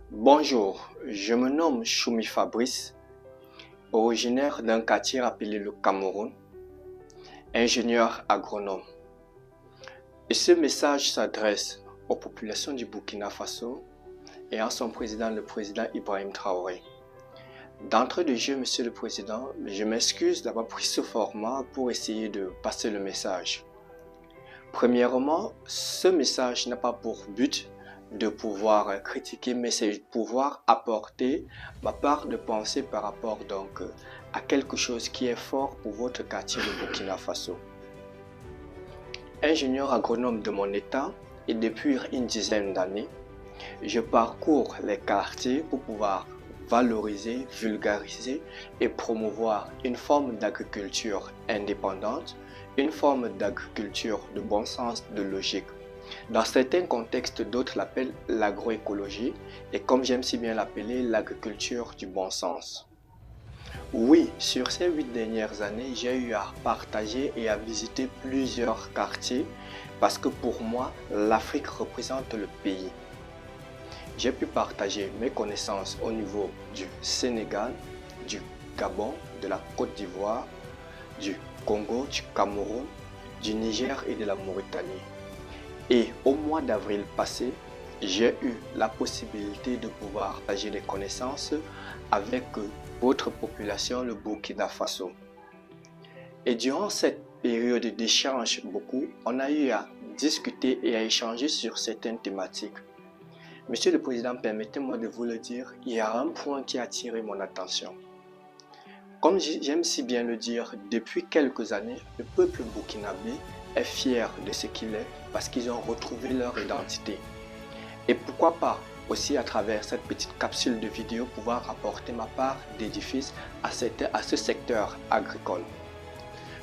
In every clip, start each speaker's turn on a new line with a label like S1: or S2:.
S1: Bonjour, je me nomme Choumi Fabrice, originaire d'un quartier appelé le Cameroun, ingénieur agronome. Et ce message s'adresse aux populations du Burkina Faso et à son président, le président Ibrahim Traoré. D'entrée de jeu, Monsieur le Président, je m'excuse d'avoir pris ce format pour essayer de passer le message. Premièrement, ce message n'a pas pour but de pouvoir critiquer, mais c'est de pouvoir apporter ma part de pensée par rapport à quelque chose qui est fort pour votre quartier de Burkina Faso. Ingénieur agronome de mon état et depuis une dizaine d'années, je parcours les quartiers pour pouvoir valoriser, vulgariser et promouvoir une forme d'agriculture indépendante, une forme d'agriculture de bon sens, de logique. Dans certains contextes, d'autres l'appellent l'agroécologie et comme j'aime si bien l'appeler, l'agriculture du bon sens. Oui, sur ces 8 dernières années, j'ai eu à partager et à visiter plusieurs quartiers parce que pour moi, l'Afrique représente le pays. J'ai pu partager mes connaissances au niveau du Sénégal, du Gabon, de la Côte d'Ivoire, du Congo, du Cameroun, du Niger et de la Mauritanie. Et au mois d'avril passé, j'ai eu la possibilité de pouvoir partager des connaissances avec votre population, le Burkina Faso. Et durant cette période d'échange on a eu à discuter et à échanger sur certaines thématiques. Monsieur le Président, permettez-moi de vous le dire, il y a un point qui a attiré mon attention. Comme j'aime si bien le dire, depuis quelques années, le peuple burkinabé est fier de ce qu'il est parce qu'ils ont retrouvé leur identité. Et pourquoi pas aussi à travers cette petite capsule de vidéo pouvoir apporter ma part d'édifice à ce secteur agricole.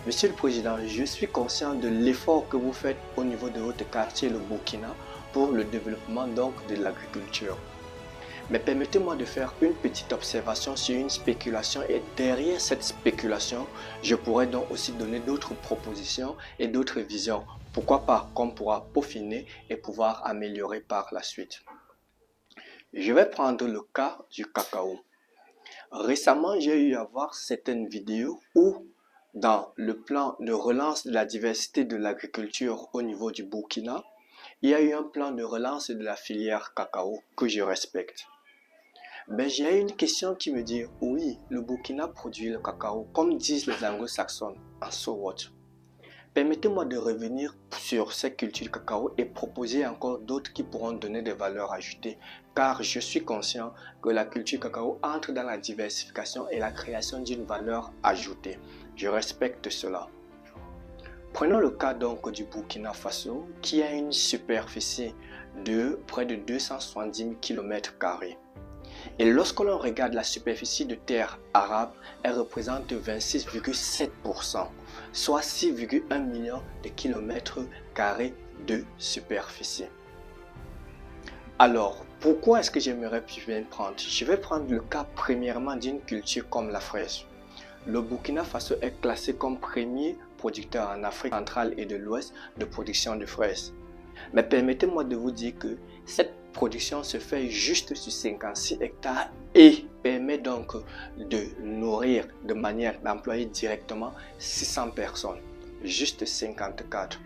S1: Monsieur le Président, je suis conscient de l'effort que vous faites au niveau de votre quartier, le Burkina, pour le développement de l'agriculture. Mais permettez-moi de faire une petite observation sur une spéculation et derrière cette spéculation, je pourrais donc aussi donner d'autres propositions et d'autres visions. Pourquoi pas qu'on pourra peaufiner et pouvoir améliorer par la suite. Je vais prendre le cas du cacao. Récemment, j'ai eu à voir certaines vidéos où dans le plan de relance de la diversité de l'agriculture au niveau du Burkina, il y a eu un plan de relance de la filière cacao que je respecte. Mais j'ai une question qui me dit, oui, le Burkina produit le cacao, comme disent les anglo-saxons, en so what? Permettez-moi de revenir sur cette culture du cacao et proposer encore d'autres qui pourront donner des valeurs ajoutées, car je suis conscient que la culture cacao entre dans la diversification et la création d'une valeur ajoutée. Je respecte cela. Prenons le cas donc du Burkina Faso, qui a une superficie de près de 270 000 km². Et lorsque l'on regarde la superficie de terre arable, elle représente 26,7%, soit 6,1 millions de kilomètres carrés de superficie. Alors, pourquoi est-ce que j'aimerais bien prendre? Je vais prendre le cas premièrement d'une culture comme la fraise. Le Burkina Faso est classé comme premier producteur en Afrique centrale et de l'Ouest de production de fraises. Mais permettez-moi de vous dire que cette production se fait juste sur 56 hectares et permet donc de nourrir de manière d'employer directement 600 personnes, juste 54.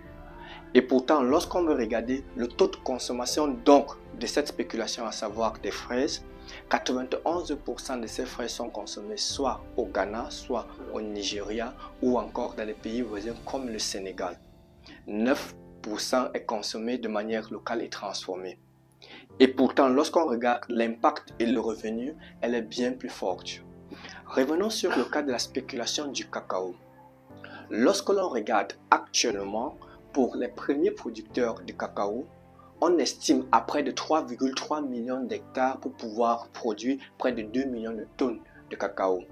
S1: Et pourtant, lorsqu'on veut regarder le taux de consommation donc de cette spéculation, à savoir des fraises, 91% de ces fraises sont consommées soit au Ghana, soit au Nigeria ou encore dans les pays voisins comme le Sénégal. 9% est consommé de manière locale et transformée. Et pourtant, lorsqu'on regarde l'impact et le revenu, elle est bien plus forte. Revenons sur le cas de la spéculation du cacao. Lorsque l'on regarde actuellement, pour les premiers producteurs de cacao, on estime à près de 3,3 millions d'hectares pour pouvoir produire près de 2 millions de tonnes de cacao.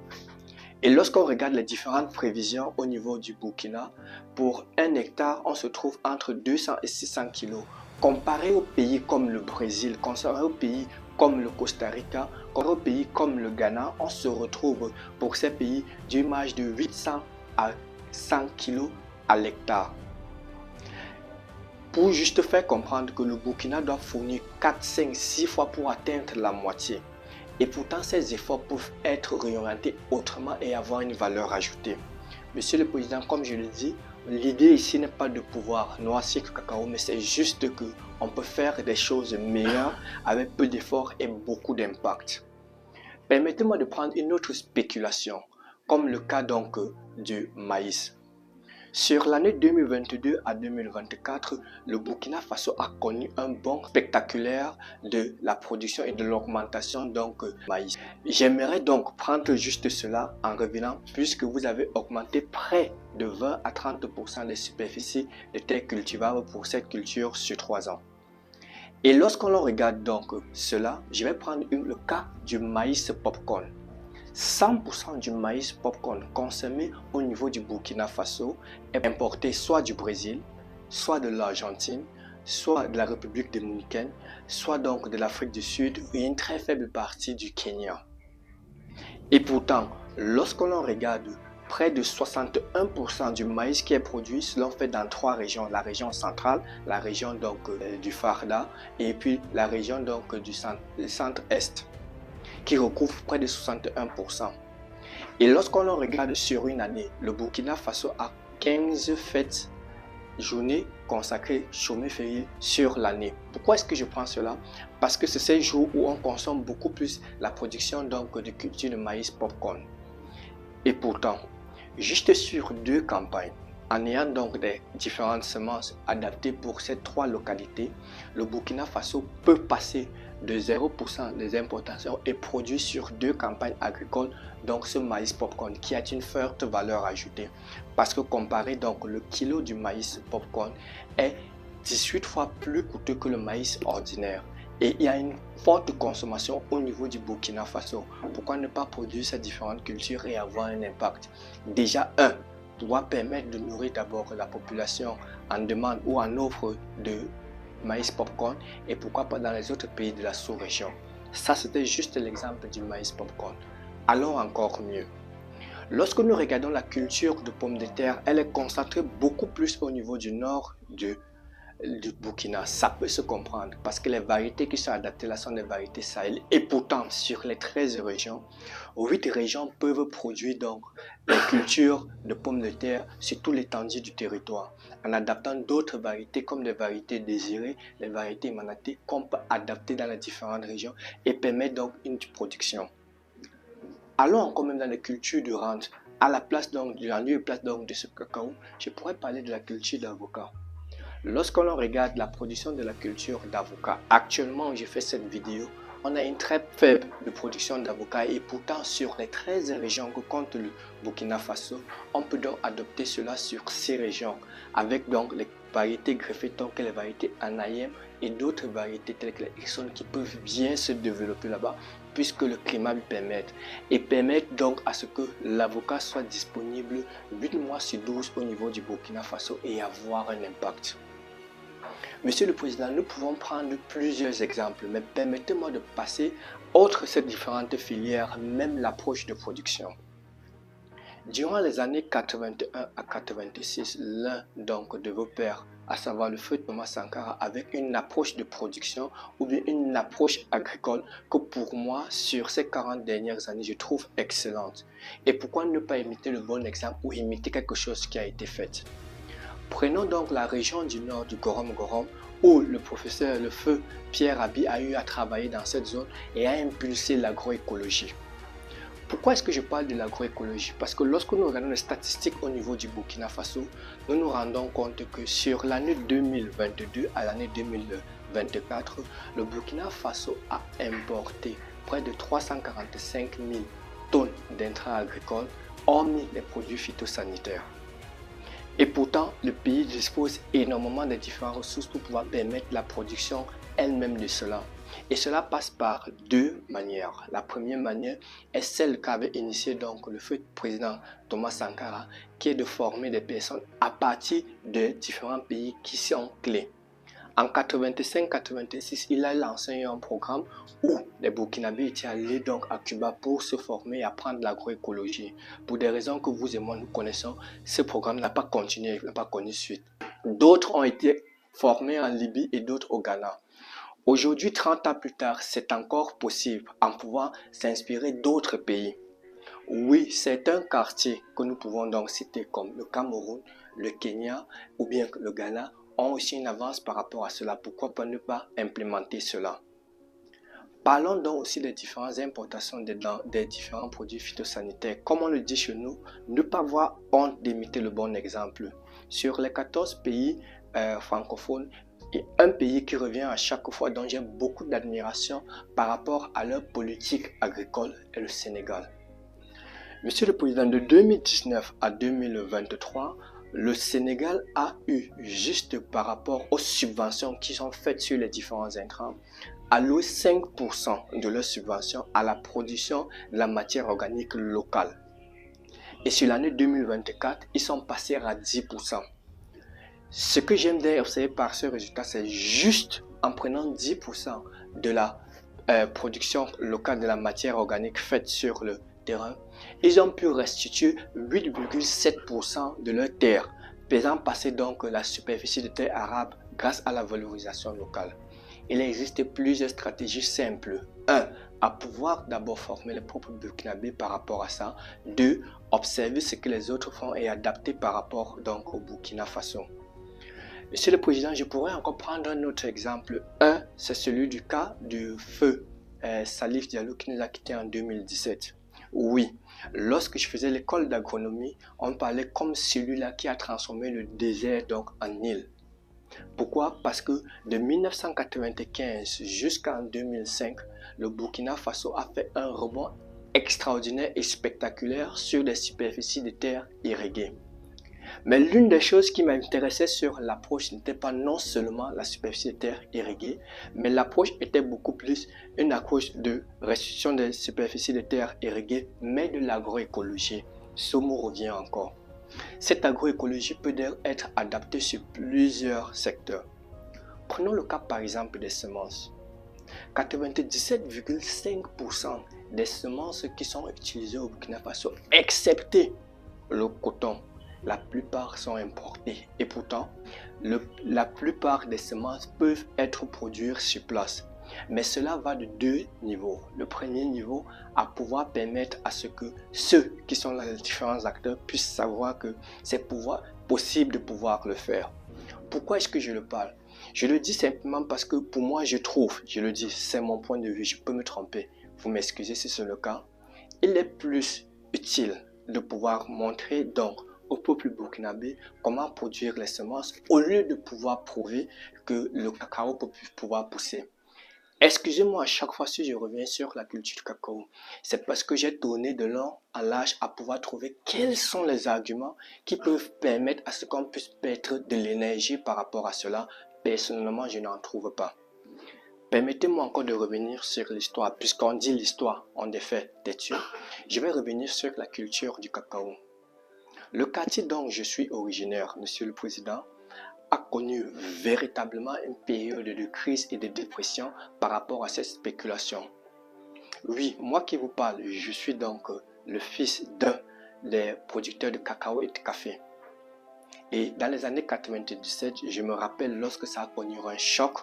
S1: Et lorsqu'on regarde les différentes prévisions au niveau du Burkina, pour 1 hectare, on se trouve entre 200 et 600 kilos. Comparé aux pays comme le Brésil, comparé aux pays comme le Costa Rica, comparé aux pays comme le Ghana, on se retrouve pour ces pays d'une marge de 800 à 100 kilos à l'hectare. pour juste faire comprendre que le Burkina doit fournir 4, 5, 6 fois pour atteindre la moitié. Et pourtant, ces efforts peuvent être réorientés autrement et avoir une valeur ajoutée. Monsieur le Président, comme je le dis, l'idée ici n'est pas de pouvoir noircir le cacao, mais c'est juste qu'on peut faire des choses meilleures avec peu d'efforts et beaucoup d'impact. Permettez-moi de prendre une autre spéculation, comme le cas donc du maïs. Sur l'année 2022 à 2024, le Burkina Faso a connu un bond spectaculaire de la production et de l'augmentation donc maïs. J'aimerais donc prendre juste cela en revenant puisque vous avez augmenté près de 20 à 30% des superficies de terres cultivables pour cette culture sur 3 ans. Et lorsqu'on regarde donc cela, je vais prendre le cas du maïs popcorn. 100% du maïs popcorn consommé au niveau du Burkina Faso est importé soit du Brésil, soit de l'Argentine, soit de la République dominicaine, soit donc de l'Afrique du Sud et une très faible partie du Kenya. Et pourtant, lorsqu'on regarde près de 61% du maïs qui est produit, cela fait dans 3 régions, la région centrale, la région donc du Farda et puis la région donc du centre-est, qui recouvre près de 61%. Et lorsqu'on regarde sur une année, le Burkina Faso a 15 fêtes, journées consacrées, chômés fériés sur l'année. Pourquoi est-ce que je prends cela? Parce que c'est ces jours où on consomme beaucoup plus la production donc de culture de maïs popcorn. Et pourtant, juste sur 2 campagnes, en ayant donc des différentes semences adaptées pour ces 3 localités, le Burkina Faso peut passer de 0% des importations et produire sur 2 campagnes agricoles donc ce maïs popcorn qui a une forte valeur ajoutée. Parce que comparé donc le kilo du maïs popcorn est 18 fois plus coûteux que le maïs ordinaire. Et il y a une forte consommation au niveau du Burkina Faso. Pourquoi ne pas produire ces différentes cultures et avoir un impact? Déjà, doit permettre de nourrir d'abord la population en demande ou en offre de maïs popcorn et pourquoi pas dans les autres pays de la sous-région. Ça, c'était juste l'exemple du maïs popcorn. Allons encore mieux. Lorsque nous regardons la culture de pommes de terre, elle est concentrée beaucoup plus au niveau du nord du Burkina. Ça peut se comprendre parce que les variétés qui sont adaptées là sont des variétés Sahel. Et pourtant, sur les 13 régions, 8 régions peuvent produire donc les cultures de pommes de terre sur toute l'étendue du territoire, en adaptant d'autres variétés comme les variétés désirées, les variétés manatées qu'on peut adapter dans les différentes régions et permettre donc une production. Allons encore même dans les cultures de rente. À la place donc de ce cacao, je pourrais parler de la culture d'avocat. Lorsqu'on regarde la production de la culture d'avocat, actuellement où j'ai fait cette vidéo, on a une très faible production d'avocat et pourtant sur les 13 régions que compte le Burkina Faso, on peut donc adopter cela sur 6 régions avec donc les variétés greffées telles que les variétés Anayem et d'autres variétés telles que les Ixon qui peuvent bien se développer là-bas puisque le climat lui permette et permettent donc à ce que l'avocat soit disponible 8 mois sur 12 au niveau du Burkina Faso et avoir un impact. Monsieur le Président, nous pouvons prendre plusieurs exemples, mais permettez-moi de passer outre ces différentes filières, même l'approche de production. Durant les années 81 à 86, l'un donc de vos pères, à savoir le feu Thomas Sankara, avec une approche de production ou bien une approche agricole que pour moi, sur ces 40 dernières années, je trouve excellente. Et pourquoi ne pas imiter le bon exemple ou imiter quelque chose qui a été fait? Prenons donc la région du nord du Gorom-Gorom où le professeur Le Feu Pierre Rabhi a eu à travailler dans cette zone et a impulsé l'agroécologie. Pourquoi est-ce que je parle de l'agroécologie? Parce que lorsque nous regardons les statistiques au niveau du Burkina Faso, nous nous rendons compte que sur l'année 2022 à l'année 2024, le Burkina Faso a importé près de 345 000 tonnes d'intrants agricoles, hormis les produits phytosanitaires. Et pourtant, le pays dispose énormément de différentes ressources pour pouvoir permettre la production elle-même de cela. Et cela passe par 2 manières. La première manière est celle qu'avait initiée donc le feu président Thomas Sankara, qui est de former des personnes à partir de différents pays qui sont clés. En 85-86, il a lancé un programme où les Burkinabés étaient allés donc à Cuba pour se former et apprendre l'agroécologie. Pour des raisons que vous et moi nous connaissons, ce programme n'a pas continué, n'a pas connu suite. D'autres ont été formés en Libye et d'autres au Ghana. Aujourd'hui, 30 ans plus tard, c'est encore possible en pouvant s'inspirer d'autres pays. Oui, c'est un quartier que nous pouvons donc citer comme le Cameroun, le Kenya ou bien le Ghana ont aussi une avance par rapport à cela. Pourquoi pas ne pas implémenter cela? Parlons donc aussi des différentes importations des différents produits phytosanitaires. Comme on le dit chez nous, ne pas avoir honte d'imiter le bon exemple. Sur les 14 pays francophones, il y a un pays qui revient à chaque fois dont j'ai beaucoup d'admiration par rapport à leur politique agricole est le Sénégal. Monsieur le Président, de 2019 à 2023, le Sénégal a eu, juste par rapport aux subventions qui sont faites sur les différents intrants, alloué 5% de leurs subventions à la production de la matière organique locale. Et sur l'année 2024, ils sont passés à 10%. Ce que j'aime observer par ce résultat, c'est juste en prenant 10% de la production locale de la matière organique faite sur le terrain, ils ont pu restituer 8,7% de leur terre, faisant passer donc la superficie de terre arable grâce à la valorisation locale. Il existe plusieurs stratégies simples. 1. À pouvoir d'abord former les propres Burkinabés par rapport à ça. 2. Observer ce que les autres font et adapter par rapport donc au Burkina Faso. Monsieur le Président, je pourrais encore prendre un autre exemple. Un, c'est celui du cas du feu Salif Diallo qui nous a quittés en 2017. Oui, lorsque je faisais l'école d'agronomie, on parlait comme celui-là qui a transformé le désert donc en île. Pourquoi? Parce que de 1995 jusqu'en 2005, le Burkina Faso a fait un rebond extraordinaire et spectaculaire sur des superficies de terre irriguées. Mais l'une des choses qui m'intéressait sur l'approche n'était pas non seulement la superficie de terre irriguée, mais l'approche était beaucoup plus une approche de restitution des superficies de terre irriguées, mais de l'agroécologie. Ce mot revient encore. Cette agroécologie peut être adaptée sur plusieurs secteurs. Prenons le cas par exemple des semences. 97,5% des semences qui sont utilisées au Burkina Faso, excepté le coton, la plupart sont importées. Et pourtant, la plupart des semences peuvent être produites sur place. Mais cela va de deux niveaux. Le premier niveau, à pouvoir permettre à ce que ceux qui sont les différents acteurs puissent savoir que c'est possible de pouvoir le faire. Pourquoi est-ce que je le parle? Je le dis simplement parce que pour moi, je le dis, c'est mon point de vue, je peux me tromper. Vous m'excusez si c'est le cas. Il est plus utile de pouvoir montrer donc au peuple burkinabé comment produire les semences au lieu de pouvoir prouver que le cacao peut pouvoir pousser. Excusez-moi à chaque fois si je reviens sur la culture du cacao. C'est parce que j'ai tourné de long en large à pouvoir trouver quels sont les arguments qui peuvent permettre à ce qu'on puisse mettre de l'énergie par rapport à cela. Personnellement, je n'en trouve pas. Permettez-moi encore de revenir sur l'histoire, puisqu'on dit l'histoire, on défait des tués. Je vais revenir sur la culture du cacao. Le quartier dont je suis originaire, Monsieur le Président, a connu véritablement une période de crise et de dépression par rapport à cette spéculation. Oui, moi qui vous parle, je suis donc le fils d'un des producteurs de cacao et de café. Et dans les années 97, je me rappelle lorsque ça a connu un choc,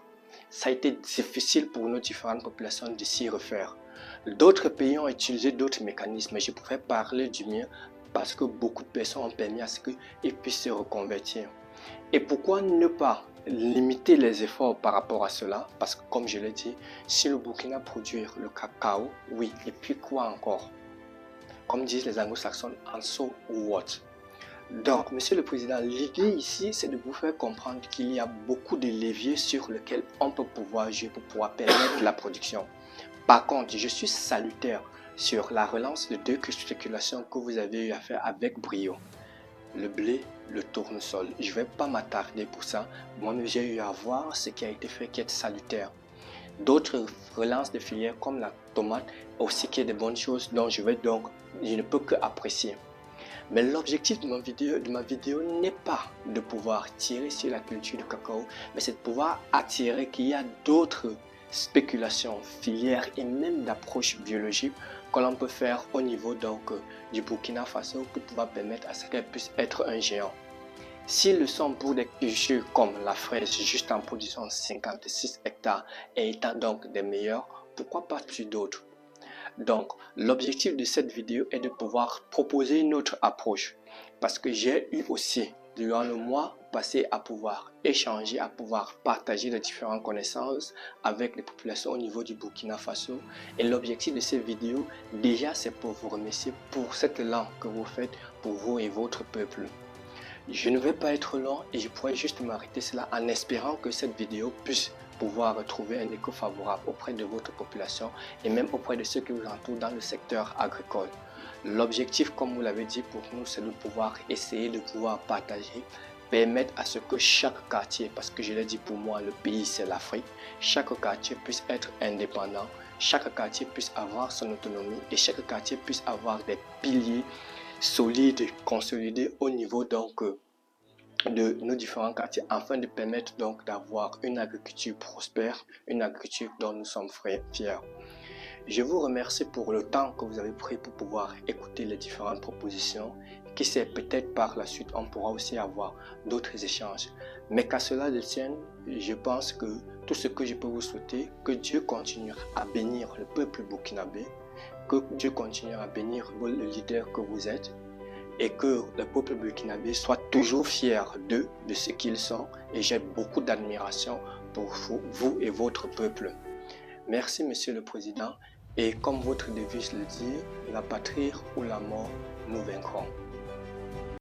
S1: ça a été difficile pour nos différentes populations de s'y refaire. D'autres pays ont utilisé d'autres mécanismes, mais je pourrais parler du mien parce que beaucoup de personnes ont permis à ce qu'ils puissent se reconvertir. Et pourquoi ne pas limiter les efforts par rapport à cela? Parce que comme je l'ai dit, si le Burkina produit le cacao, oui, et puis quoi encore? Comme disent les anglo-saxons, and so what? Donc, Monsieur le Président, l'idée ici, c'est de vous faire comprendre qu'il y a beaucoup de leviers sur lesquels on peut pouvoir jouer pour pouvoir permettre la production. Par contre, je suis salutaire sur la relance de deux spéculations que vous avez eu à faire avec brio. Le blé, le tournesol. Je ne vais pas m'attarder pour ça. Moi-même, j'ai eu à voir ce qui a été fait qui est salutaire. D'autres relances de filières comme la tomate aussi qui est des bonnes choses dont je ne peux que apprécier. Mais l'objectif de ma vidéo n'est pas de pouvoir tirer sur la culture du cacao, mais c'est de pouvoir attirer qu'il y a d'autres spéculations, filières et même d'approches biologiques que l'on peut faire au niveau donc du Burkina Faso pour pouvoir permettre à ce qu'elle puisse être un géant. S'ils le sont pour des cultures comme la fraise, juste en produisant 56 hectares et étant donc des meilleurs, pourquoi pas sur d'autres? Donc, l'objectif de cette vidéo est de pouvoir proposer une autre approche parce que j'ai eu aussi, durant le mois passé, à pouvoir échanger, à pouvoir partager les différentes connaissances avec les populations au niveau du Burkina Faso. Et l'objectif de cette vidéo, déjà, c'est pour vous remercier pour cette langue que vous faites pour vous et votre peuple. Je ne vais pas être long et je pourrais juste m'arrêter cela en espérant que cette vidéo puisse pouvoir trouver un écho favorable auprès de votre population et même auprès de ceux qui vous entourent dans le secteur agricole. L'objectif, comme vous l'avez dit pour nous, c'est de pouvoir essayer de pouvoir partager, permettre à ce que chaque quartier, parce que je l'ai dit pour moi, le pays c'est l'Afrique, chaque quartier puisse être indépendant, chaque quartier puisse avoir son autonomie et chaque quartier puisse avoir des piliers solides, consolidés au niveau donc de nos différents quartiers afin de permettre donc d'avoir une agriculture prospère, une agriculture dont nous sommes fiers. Je vous remercie pour le temps que vous avez pris pour pouvoir écouter les différentes propositions. Qui sait, peut-être par la suite, on pourra aussi avoir d'autres échanges. Mais qu'à cela ne tienne, je pense que tout ce que je peux vous souhaiter, que Dieu continue à bénir le peuple burkinabé, que Dieu continue à bénir le leader que vous êtes, et que le peuple burkinabé soit toujours fier d'eux, de ce qu'ils sont. Et j'ai beaucoup d'admiration pour vous et votre peuple. Merci, Monsieur le Président. Et comme votre devise le dit, la patrie ou la mort, nous vaincrons.